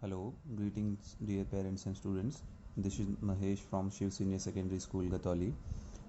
Hello, greetings dear parents and students. This is Mahesh from Shiv Senior Secondary School, Gatoli.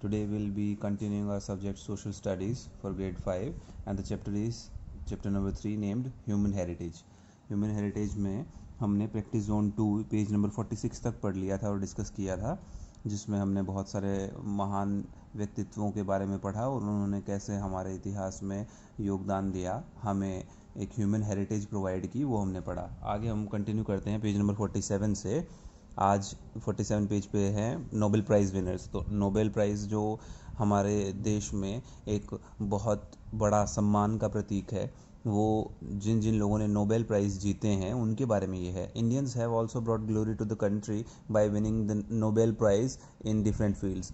Today we'll be continuing our subject Social Studies for grade 5 and the chapter is chapter number 3 named Human Heritage. Human Heritage में हमने practice zone 2 page number 46 तक पढ़ लिया था और discuss किया था, जिसमें हमने बहुत सारे महान व्यक्तित्वों के बारे में पढ़ा और उन्होंने कैसे हमारे इतिहास में योगदान दिया, हमें एक ह्यूमन हेरिटेज प्रोवाइड की, वो हमने पढ़ा। आगे हम कंटिन्यू करते हैं पेज नंबर 47 से। आज 47 पेज पे है नोबेल प्राइज़ विनर्स। तो नोबेल प्राइज़ जो हमारे देश में एक बहुत बड़ा सम्मान का प्रतीक है, वो जिन जिन लोगों ने नोबेल प्राइज़ जीते हैं उनके बारे में ये है। Indians have also brought glory to the country by winning the Nobel prize in different fields.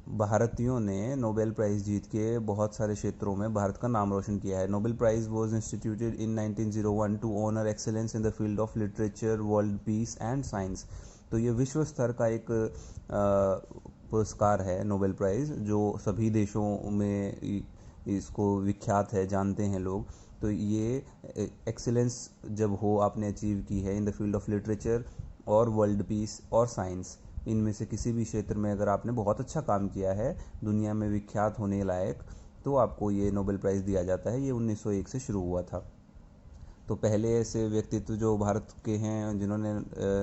भारतीयों ने नोबेल प्राइज़ जीत के बहुत सारे क्षेत्रों में भारत का नाम रोशन किया है। Nobel prize was instituted in 1901 to honour excellence in the field of literature, world peace and science. तो ये विश्व स्तर का एक पुरस्कार है नोबेल प्राइज़, जो सभी देशों में इसको विख्यात है, जानते हैं लोग। तो ये एक्सेलेंस जब हो आपने अचीव की है इन द फील्ड ऑफ लिटरेचर और वर्ल्ड पीस और साइंस, इनमें से किसी भी क्षेत्र में अगर आपने बहुत अच्छा काम किया है, दुनिया में विख्यात होने लायक, तो आपको ये नोबेल प्राइज़ दिया जाता है। ये 1901 से शुरू हुआ था। तो पहले ऐसे व्यक्तित्व जो भारत के हैं जिन्होंने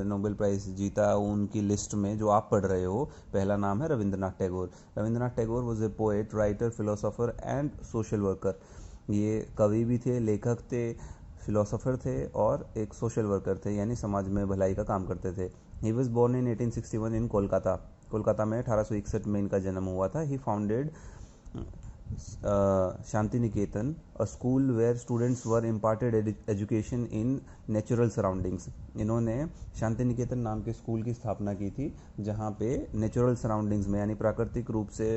नोबेल प्राइज़ जीता, उनकी लिस्ट में जो आप पढ़ रहे हो, पहला नाम है Rabindranath Tagore. Rabindranath Tagore was a poet, writer, philosopher and social worker. ये कवि भी थे, लेखक थे, फिलोसोफर थे और एक सोशल वर्कर थे, यानी समाज में भलाई का काम करते थे। He was born in 1861 in Kolkata. Kolkata में 1861 में इनका जन्म हुआ था। He founded Shanti Niketan, a school where students were imparted education in natural surroundings. इन्होंने शांति निकेतन नाम के स्कूल की स्थापना की थी, जहाँ पे नेचुरल सराउंडिंग्स में यानी प्राकृतिक रूप से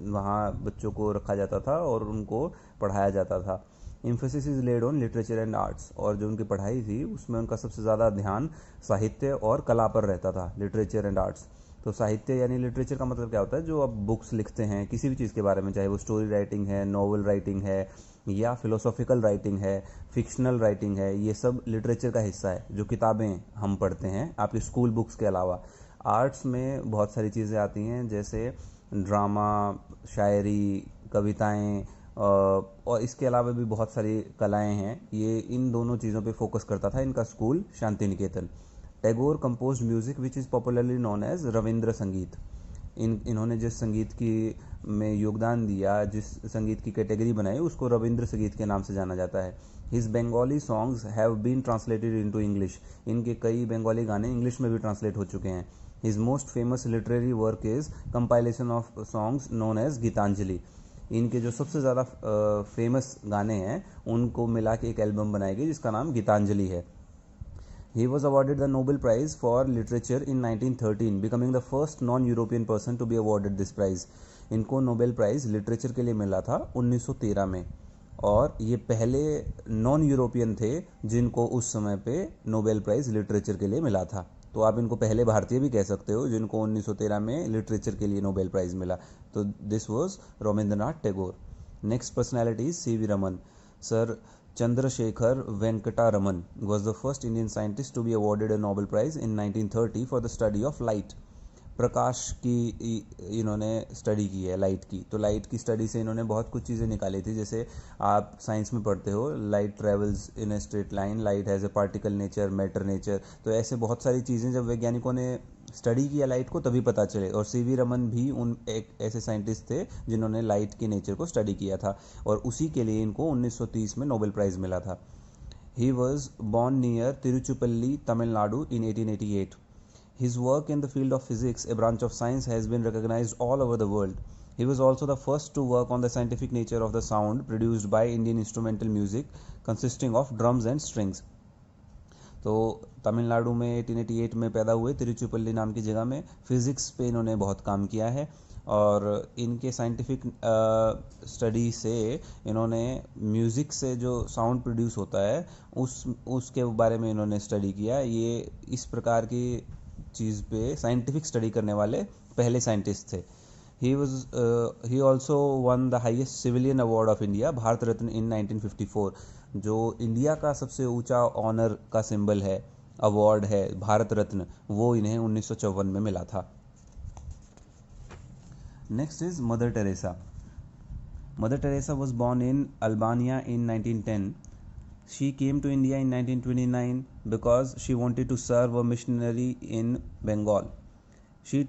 वहाँ बच्चों को रखा जाता था और उनको पढ़ाया जाता था। Emphasis is laid on literature and arts, और जो उनकी पढ़ाई थी उसमें उनका सबसे ज़्यादा ध्यान साहित्य और कला पर रहता था, लिटरेचर एंड आर्ट्स। तो साहित्य यानी लिटरेचर का मतलब क्या होता है, जो आप बुक्स लिखते हैं किसी भी चीज़ के बारे में, चाहे वो स्टोरी राइटिंग है, नॉवल राइटिंग है, या फिलोसॉफिकल राइटिंग है, फिक्शनल राइटिंग है, ये सब लिटरेचर का हिस्सा है, जो किताबें हम पढ़ते हैं आपकी स्कूल बुक्स के अलावा। आर्ट्स में बहुत सारी चीज़ें आती हैं, जैसे ड्रामा, शायरी, कविताएँ, और इसके अलावा भी बहुत सारी कलाएं हैं। ये इन दोनों चीज़ों पे फोकस करता था इनका school Shantiniketan. Tagore compose music which is popularly known as Rabindra Sangeet. इन्होंने जिस संगीत की में योगदान दिया, जिस संगीत की कैटेगरी बनाई, उसको रविंद्र संगीत के नाम से जाना जाता है। His Bengali songs have been translated into English. इनके कई बंगाली गाने इंग्लिश में भी ट्रांसलेट हो चुके हैं। His most famous literary work is compilation of songs known as Gitanjali. इनके जो सबसे ज़्यादा फेमस गाने हैं उनको मिला के एक एल्बम बनाई गई जिसका नाम गीतांजलि है। He was awarded the Nobel Prize for Literature in 1913, becoming the first non-European person to be awarded this prize. इनको नोबेल प्राइज़ लिटरेचर के लिए मिला था 1913 में, और ये पहले नॉन यूरोपियन थे जिनको उस समय पे नोबेल प्राइज़ लिटरेचर के लिए मिला था। तो आप इनको पहले भारतीय भी कह सकते हो जिनको 1913 में लिटरेचर के लिए नोबेल प्राइज़ मिला। तो this was Rabindranath Tagore. Next personality is C V Raman. Sir Chandrasekhar Venkataraman was the first Indian scientist to be awarded a Nobel Prize in 1930 for the study of light. प्रकाश की इन्होंने स्टडी की है, light की। तो light की study से इन्होंने बहुत कुछ चीज़ें निकाली थी, जैसे आप साइंस में पढ़ते हो, light travels in a straight line, light has a particle nature, matter nature. तो ऐसे बहुत सारी चीज़ें जब वैज्ञानिकों ने स्टडी किया लाइट को, तभी पता चले। और सी वी रमन भी उन एक ऐसे साइंटिस्ट थे जिन्होंने लाइट की नेचर को स्टडी किया था, और उसी के लिए इनको 1930 में नोबेल प्राइज़ मिला था। He was born near Tiruchirappalli, Tamil Nadu in 1888. His work in the field of physics, a branch of science, has been recognized all over the world. He was also the first to work on the scientific nature of the sound produced by Indian instrumental music consisting of drums and strings. तो तमिलनाडु में 1888 में पैदा हुए, तिरुचिपल्ली नाम की जगह में। Physics पे इन्होंने बहुत काम किया है, और इनके साइंटिफिक स्टडी से इन्होंने म्यूज़िक से जो साउंड प्रोड्यूस होता है उसके बारे में इन्होंने स्टडी किया। ये इस प्रकार की चीज़ पे साइंटिफिक स्टडी करने वाले पहले साइंटिस्ट थे। He also won the highest civilian award of India, Bharat Ratna, in 1954, जो इंडिया का सबसे ऊंचा ऑनर का सिंबल है। अवार्ड है भारत रत्न, वो इन्हें 1954 में मिला था। Next is mother Teresa. Mother Teresa was born in Albania in 1910. She came to India in 1929 because she wanted to serve a missionary in Bengal. She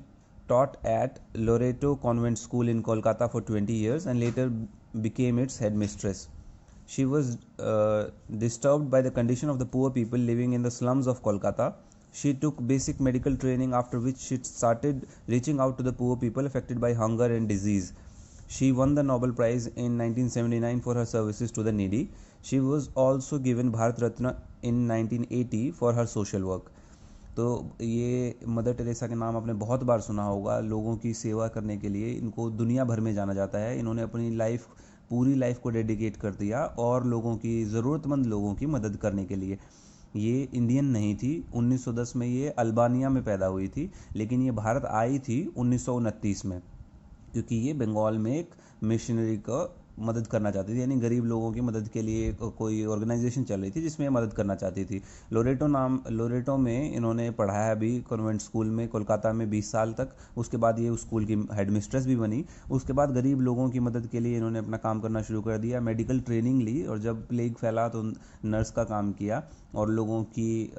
taught at Loreto Convent School in Kolkata for 20 years and later became its headmistress. She was disturbed by the condition of the poor people living in the slums of Kolkata. She took basic medical training, after which she started reaching out to the poor people affected by hunger and disease. She won the Nobel Prize in 1979 for her services to the needy. She was also given Bharat Ratna in 1980 for her social work. तो ये mother Teresa के नाम आपने बहुत बार सुना होगा। लोगों की सेवा करने के लिए इनको दुनिया भर में जाना जाता है। इन्होंने अपनी पूरी लाइफ को डेडिकेट कर दिया और लोगों की, ज़रूरतमंद लोगों की मदद करने के लिए। ये इंडियन नहीं थी। 1910 में ये अल्बानिया में पैदा हुई थी, लेकिन ये भारत आई थी 1929 में, क्योंकि ये बंगाल में एक मिशनरी को मदद करना चाहती थी, यानी गरीब लोगों की मदद के लिए कोई ऑर्गेनाइजेशन चल रही थी जिसमें मदद करना चाहती थी। लोरेटो में इन्होंने पढ़ाया भी कॉन्वेंट स्कूल में कोलकाता में 20 साल तक। उसके बाद ये उस स्कूल की हेड मिस्ट्रेस भी बनी। उसके बाद गरीब लोगों की मदद के लिए इन्होंने अपना काम करना शुरू कर दिया। मेडिकल ट्रेनिंग ली और जब प्लेग फैला तो नर्स का काम किया और लोगों की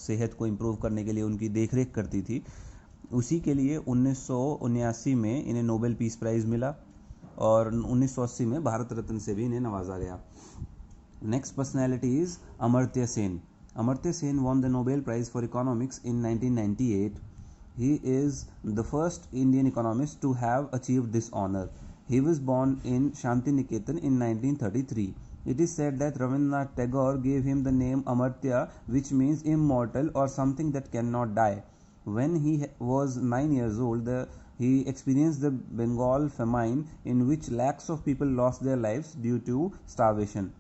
सेहत को इम्प्रूव करने के लिए उनकी देख रेख करती थी। उसी के लिए 1979 में इन्हें नोबेल पीस प्राइज़ मिला और 1980 में भारत रत्न से भी इन्हें नवाजा गया। Next personality is Amartya Sen. Amartya Sen won the Nobel Prize for Economics in 1998. He is the first Indian economist to have achieved this honor. He was born in Shantiniketan in 1933. It is said that Rabindranath Tagore gave him the name Amartya, which means immortal or something that cannot die. When he was 9 years old, he experienced the Bengal famine, in which lakhs of people lost their lives due to starvation.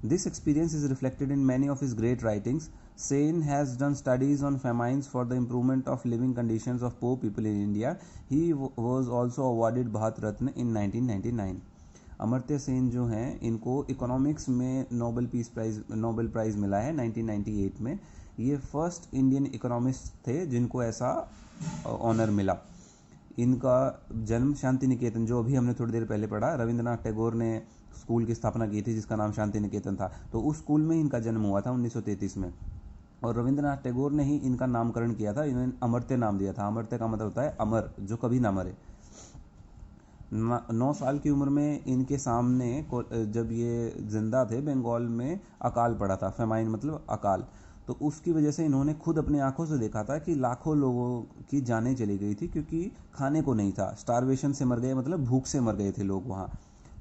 This experience is reflected in many of his great writings. Sen has done studies on famines for the improvement of living conditions of poor people in India. He was also awarded Bharat Ratna in 1999. Amartya Sen जो हैं, इनको economics में Nobel prize मिला है 1998 में। ये first Indian economist थे जिनको ऐसा ऑनर मिला। इनका जन्म शांति निकेतन, जो अभी हमने थोड़ी देर पहले पढ़ा, रविंद्रनाथ टैगोर ने स्कूल की स्थापना की थी जिसका नाम शांति निकेतन था, तो उस स्कूल में इनका जन्म हुआ था 1933 में। और रविंद्रनाथ टैगोर ने ही इनका नामकरण किया था। इन्होंने अमर्त्य नाम दिया था। अमर्त्य का मतलब होता है अमर, जो कभी ना मरे। 9 साल की उम्र में इनके सामने जब ये जिंदा थे, बंगाल में अकाल पड़ा था। फेमाइन मतलब अकाल। तो उसकी वजह से इन्होंने खुद अपनी आंखों से देखा था कि लाखों लोगों की जानें चली गई थी, क्योंकि खाने को नहीं था। स्टारवेशन से मर गए, मतलब भूख से मर गए थे लोग वहाँ।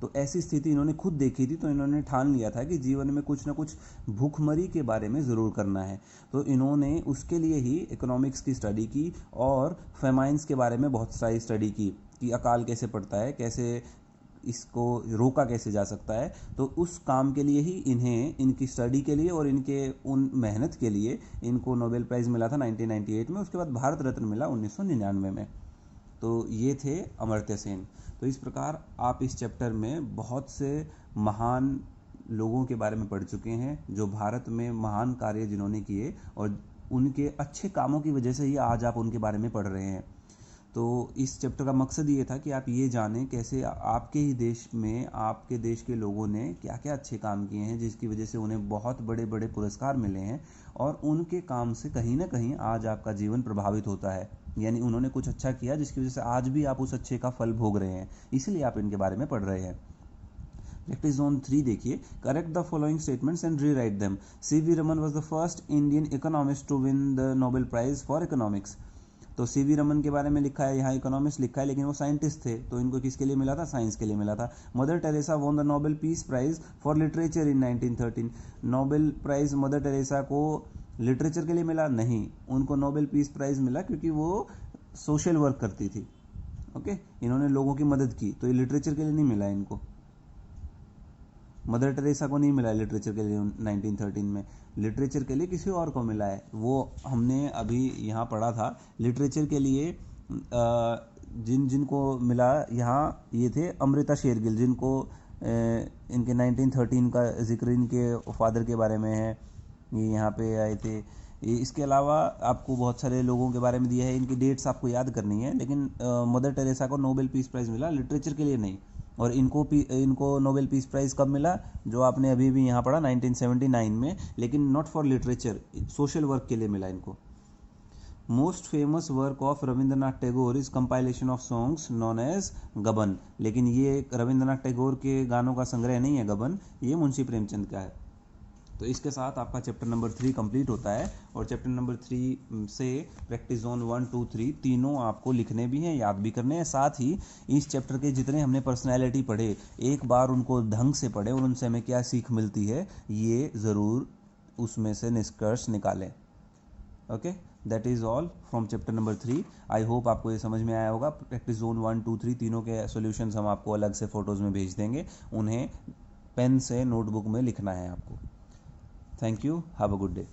तो ऐसी स्थिति इन्होंने खुद देखी थी, तो इन्होंने ठान लिया था कि जीवन में कुछ ना कुछ भूखमरी के बारे में ज़रूर करना है। तो इन्होंने उसके लिए ही इकोनॉमिक्स की स्टडी की और फेमाइंस के बारे में बहुत सारी स्टडी की कि अकाल कैसे पड़ता है, कैसे इसको रोका कैसे जा सकता है। तो उस काम के लिए ही इन्हें, इनकी स्टडी के लिए और इनके उन मेहनत के लिए इनको नोबेल प्राइज़ मिला था 1998 में। उसके बाद भारत रत्न मिला 1999 में। तो ये थे अमर्त्य सेन। तो इस प्रकार आप इस चैप्टर में बहुत से महान लोगों के बारे में पढ़ चुके हैं, जो भारत में महान कार्य जिन्होंने किए, और उनके अच्छे कामों की वजह से ही आज आप उनके बारे में पढ़ रहे हैं। तो इस चैप्टर का मकसद ये था कि आप ये जानें कैसे आपके ही देश में, आपके देश के लोगों ने क्या क्या अच्छे काम किए हैं, जिसकी वजह से उन्हें बहुत बड़े बड़े पुरस्कार मिले हैं, और उनके काम से कहीं ना कहीं आज आपका जीवन प्रभावित होता है। यानी उन्होंने कुछ अच्छा किया जिसकी वजह से आज भी आप उस अच्छे का फल भोग रहे हैं, इसलिए आप इनके बारे में पढ़ रहे हैं। प्रैक्टिस जोन 3 देखिए। Correct the following statements and rewrite them. C V Raman was the first Indian economist to win the Nobel prize for economics. तो सीवी रमन के बारे में लिखा है, यहाँ इकोनॉमिस्ट लिखा है, लेकिन वो साइंटिस्ट थे, तो इनको किसके लिए मिला था? साइंस के लिए मिला था। Mother Teresa won the Nobel peace prize for literature in 1913। Nobel prize Mother Teresa को लिटरेचर के लिए मिला? नहीं, उनको नोबेल पीस प्राइज मिला क्योंकि वो सोशल वर्क करती थी। ओके, इन्होंने लोगों की मदद की, तो ये लिटरेचर के लिए नहीं मिला इनको। मदर टेरेसा को नहीं मिला लिटरेचर के लिए 1913 में, लिटरेचर के लिए किसी और को मिला है। वो हमने अभी यहाँ पढ़ा था। लिटरेचर के लिए जिनको मिला यहाँ, ये थे अमृता शेरगिल, जिनको इनके 1913 का जिक्र इनके फादर के बारे में है, ये यहाँ पे आए थे। इसके अलावा आपको बहुत सारे लोगों के बारे में दिया है, इनकी डेट्स आपको याद करनी है, लेकिन मदर टेरेसा को नोबेल पीस प्राइज़ मिला लिटरेचर के लिए नहीं। और इनको नोबेल पीस प्राइज़ कब मिला, जो आपने अभी भी यहाँ पढ़ा 1979 में, लेकिन not for literature, social work के लिए मिला इनको। Most famous work of Rabindranath Tagore is compilation of songs known as Gaban, लेकिन ये रविंद्रनाथ टैगोर के गानों का संग्रह नहीं है गबन, ये मुंशी प्रेमचंद का है। तो इसके साथ आपका चैप्टर नंबर 3 कंप्लीट होता है। और चैप्टर नंबर 3 से प्रैक्टिस जोन 1, 2, 3 तीनों आपको लिखने भी हैं, याद भी करने हैं। साथ ही इस चैप्टर के जितने हमने पर्सनैलिटी पढ़े, एक बार उनको ढंग से पढ़ें और उनसे हमें क्या सीख मिलती है, ये ज़रूर उसमें से निष्कर्ष निकालें। Okay, that is all from chapter number 3। I hope आपको ये समझ में आया होगा। प्रैक्टिस जोन 1, 2, 3 तीनों के सॉल्यूशंस हम आपको अलग से फ़ोटोज़ में भेज देंगे, उन्हें पेन से नोटबुक में लिखना है आपको। Thank you. Have a good day.